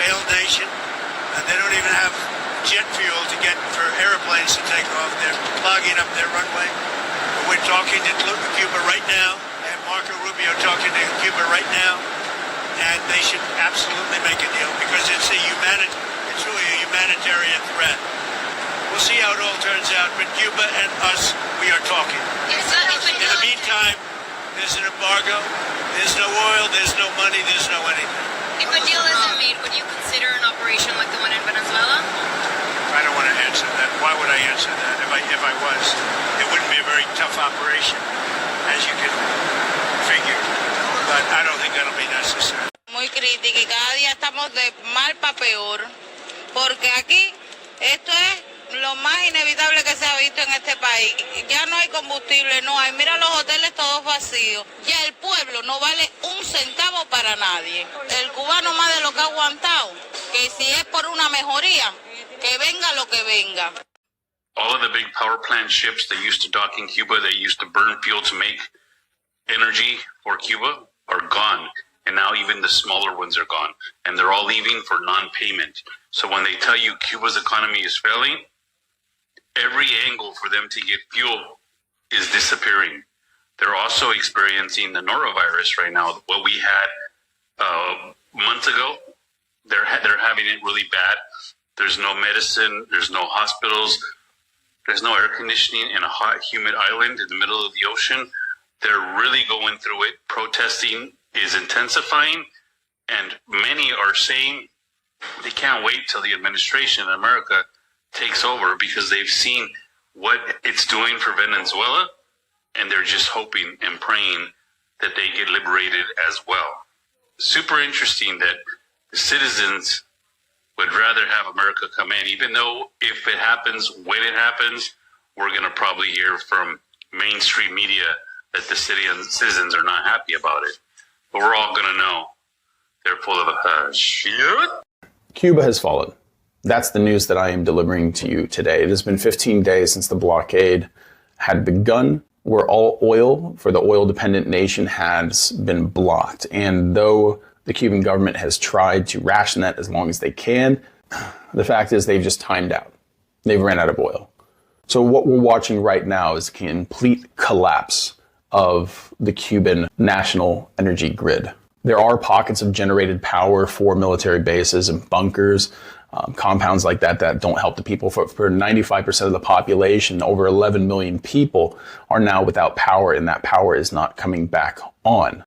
failed nation. They don't even have jet fuel to get for airplanes to take off. They're clogging up their runway. We're talking to Cuba right now, and Marco Rubio talking to Cuba right now, and they should absolutely make a deal because it's really a humanitarian threat. We'll see how it all turns out, but Cuba and us, we are talking. In the meantime, there's an embargo, there's no oil, there's no money, there's no anything. If a deal isn't made, would you consider an operation like the one in Venezuela? I don't want to answer that. Why would I answer that? If I was, it wouldn't be a very tough operation, as you can figure. But I don't think that'll be necessary. Muy crítica y cada día estamos de mal para peor, porque aquí esto es lo más inevitable que se ha visto en este país. Ya no hay combustible, no hay. Mira los hoteles todos vacíos. Ya el pueblo no vale un centavo para nadie. El cubano más de lo que ha aguantado, que si es por una mejoría, que venga lo que venga. All of the big power plant ships that used to dock in Cuba, that used to burn fuel to make energy for Cuba, are gone. And now even the smaller ones are gone. And they're all leaving for non-payment. So when they tell you Cuba's economy is failing, every angle for them to get fuel is disappearing. They're also experiencing the norovirus right now. What we had months ago, they're having it really bad. There's no medicine. There's no hospitals. There's no air conditioning in a hot, humid island in the middle of the ocean. They're really going through it. Protesting is intensifying, and many are saying they can't wait till the administration in America takes over because they've seen what it's doing for Venezuela, and they're just hoping and praying that they get liberated as well. Super interesting that the citizens would rather have America come in, even though if it happens, when it happens, we're going to probably hear from mainstream media that the citizens are not happy about it. But we're all going to know they're full of shit. Cuba has fallen. That's the news that I am delivering to you today. It has been 15 days since the blockade had begun, where all oil for the oil-dependent nation has been blocked. And though the Cuban government has tried to ration that as long as they can, the fact is they've just timed out. They've ran out of oil. So what we're watching right now is a complete collapse of the Cuban national energy grid. There are pockets of generated power for military bases and bunkers, compounds like that don't help the people. For 95% of the population, over 11 million people are now without power, and that power is not coming back on.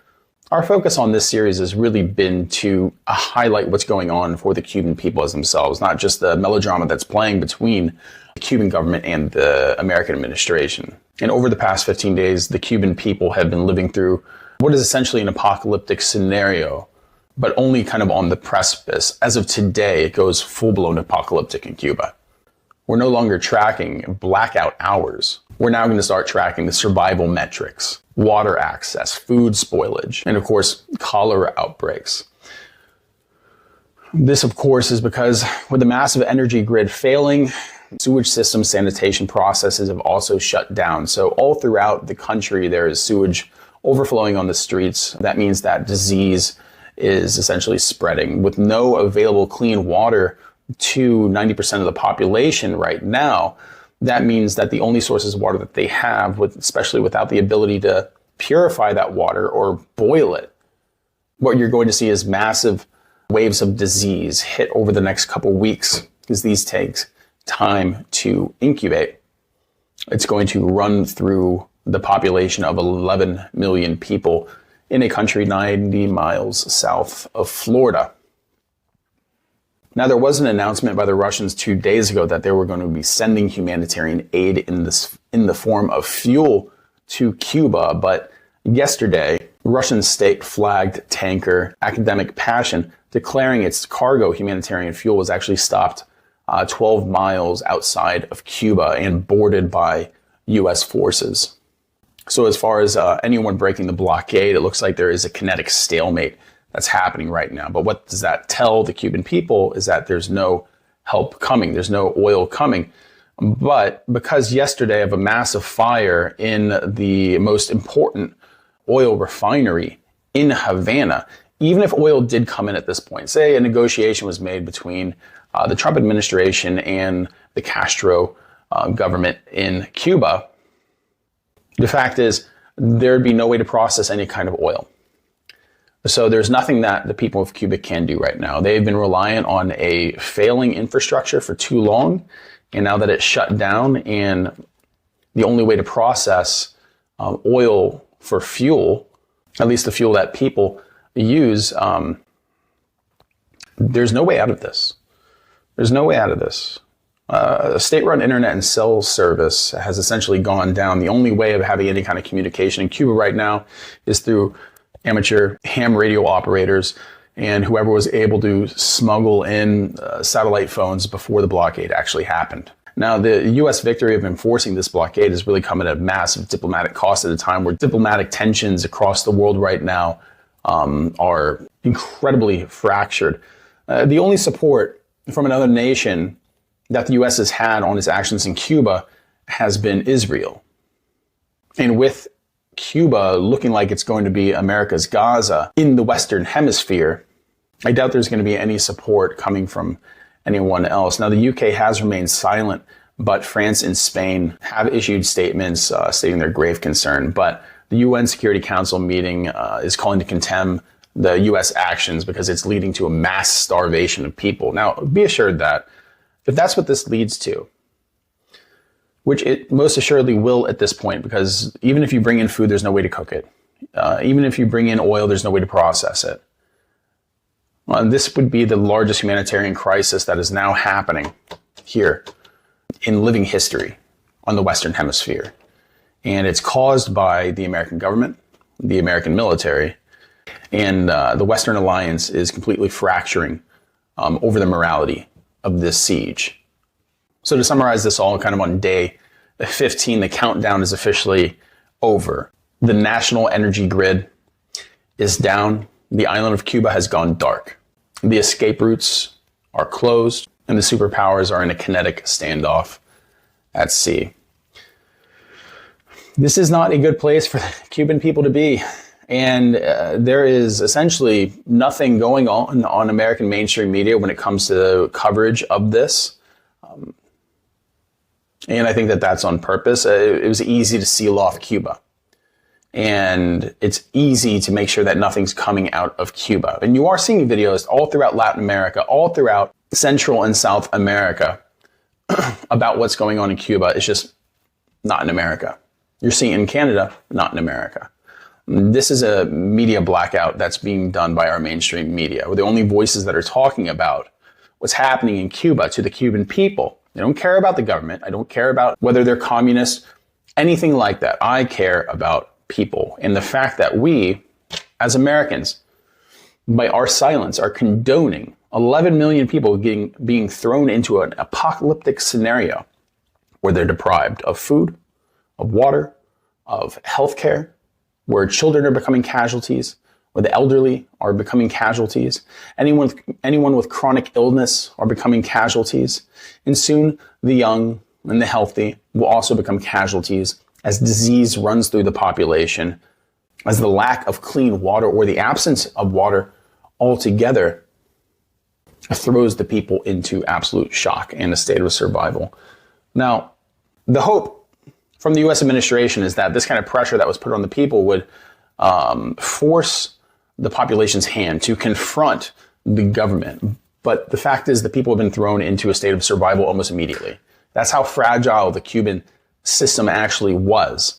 Our focus on this series has really been to highlight what's going on for the Cuban people as themselves, not just the melodrama that's playing between the Cuban government and the American administration. And over the past 15 days, the Cuban people have been living through what is essentially an apocalyptic scenario, but only kind of on the precipice. As of today, it goes full-blown apocalyptic in Cuba. We're no longer tracking blackout hours. We're now going to start tracking the survival metrics, water access, food spoilage, and of course, cholera outbreaks. This, of course, is because with the massive energy grid failing, sewage system sanitation processes have also shut down. So all throughout the country, there is sewage overflowing on the streets. That means that disease is essentially spreading. With no available clean water to 90% of the population right now, that means that the only sources of water that they have, especially without the ability to purify that water or boil it, what you're going to see is massive waves of disease hit over the next couple weeks, because these takes time to incubate. It's going to run through the population of 11 million people in a country 90 miles south of Florida. Now, there was an announcement by the Russians 2 days ago that they were going to be sending humanitarian aid in the form of fuel to Cuba, but yesterday, Russian state-flagged tanker Academic Passion declaring its cargo humanitarian fuel was actually stopped 12 miles outside of Cuba and boarded by U.S. forces. So as far as anyone breaking the blockade, it looks like there is a kinetic stalemate that's happening right now. But what does that tell the Cuban people is that there's no help coming. There's no oil coming. But because yesterday of a massive fire in the most important oil refinery in Havana, even if oil did come in at this point, say a negotiation was made between the Trump administration and the Castro government in Cuba, the fact is there'd be no way to process any kind of oil. So there's nothing that the people of Cuba can do right now. They've been reliant on a failing infrastructure for too long, and now that it's shut down and the only way to process oil for fuel, at least the fuel that people use, there's no way out of this. There's no way out of this. A state-run internet and cell service has essentially gone down. The only way of having any kind of communication in Cuba right now is through amateur ham radio operators and whoever was able to smuggle in satellite phones before the blockade actually happened. Now, the U.S. victory of enforcing this blockade has really come at a massive diplomatic cost at a time where diplomatic tensions across the world right now are incredibly fractured. The only support from another nation that the U.S. has had on its actions in Cuba has been Israel. And with Cuba looking like it's going to be America's Gaza in the Western Hemisphere, I doubt there's going to be any support coming from anyone else. Now, the UK has remained silent, but France and Spain have issued statements stating their grave concern. But the UN Security Council meeting is calling to condemn the U.S. actions because it's leading to a mass starvation of people. Now, be assured that if that's what this leads to, which it most assuredly will at this point, because even if you bring in food, there's no way to cook it. Even if you bring in oil, there's no way to process it. This would be the largest humanitarian crisis that is now happening here in living history on the Western Hemisphere. And it's caused by the American government, the American military, and the Western alliance is completely fracturing over the morality of this siege. So to summarize this all kind of on day 15, the countdown is officially over. The national energy grid is down. The island of Cuba has gone dark. The escape routes are closed, and the superpowers are in a kinetic standoff at sea. This is not a good place for the Cuban people to be. And there is essentially nothing going on American mainstream media when it comes to coverage of this. And I think that that's on purpose. It was easy to seal off Cuba. And it's easy to make sure that nothing's coming out of Cuba. And you are seeing videos all throughout Latin America, all throughout Central and South America about what's going on in Cuba. It's just not in America. You're seeing it in Canada, not in America. This is a media blackout that's being done by our mainstream media. We're the only voices that are talking about what's happening in Cuba to the Cuban people. They don't care about the government. I don't care about whether they're communist, anything like that. I care about people. And the fact that we, as Americans, by our silence, are condoning 11 million people being thrown into an apocalyptic scenario where they're deprived of food, of water, of healthcare, where children are becoming casualties, where the elderly are becoming casualties, anyone with chronic illness are becoming casualties, and soon the young and the healthy will also become casualties as disease runs through the population, as the lack of clean water or the absence of water altogether throws the people into absolute shock and a state of survival. Now, the hope from the U.S. administration is that this kind of pressure that was put on the people would force the population's hand to confront the government. But the fact is the people have been thrown into a state of survival almost immediately. That's how fragile the Cuban system actually was.